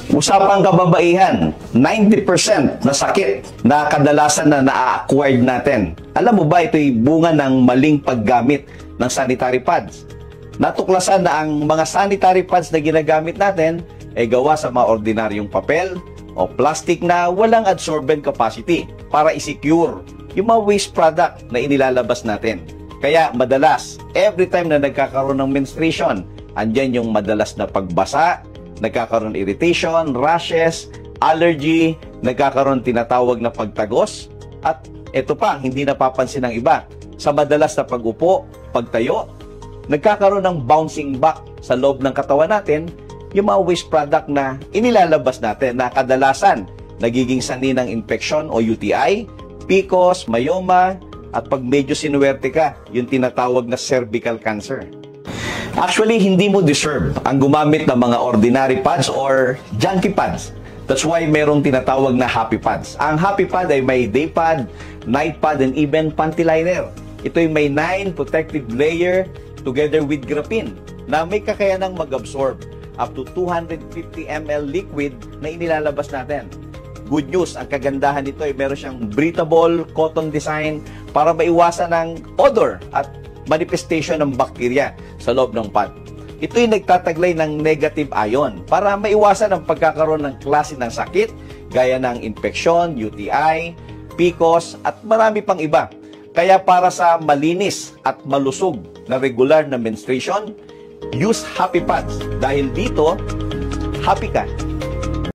Usapang kababaihan, 90% na sakit na kadalasan na na-acquired natin. Alam mo ba, ito'y bunga ng maling paggamit ng sanitary pads. Natuklasan na ang mga sanitary pads na ginagamit natin ay gawa sa mga ordinaryong papel o plastic na walang absorbent capacity para i-secure yung mga waste product na inilalabas natin. Kaya madalas, every time na nagkakaroon ng menstruation, andyan yung madalas na pagbasa, nagkakaroon irritation, rashes, allergy, nagkakaroon tinatawag na pagtagos, at ito pa, hindi napapansin ng iba, sa madalas na pag-upo, pagtayo, nagkakaroon ng bouncing back sa loob ng katawan natin, yung mga waste product na inilalabas natin na kadalasan nagiging sanhi ng infection o UTI, PCOS, myoma, at pag medyo sinuwerte ka, yung tinatawag na cervical cancer. Actually, hindi mo deserve ang gumamit ng mga ordinary pads or junky pads. That's why merong tinatawag na happy pads. Ang happy pad ay may day pad, night pad, and even panty liner. Ito'y may 9 protective layer together with graphene na may kakayanang mag-absorb up to 250 ml liquid na inilalabas natin. Good news, ang kagandahan nito ay meron siyang breathable cotton design para maiwasan ng odor at manifestation ng bakterya sa loob ng pad. Ito'y nagtataglay ng negative ion para maiwasan ang pagkakaroon ng klase ng sakit gaya ng infeksyon, UTI, PCOS at marami pang iba. Kaya para sa malinis at malusog na regular na menstruation, use happy pads dahil dito, happy ka.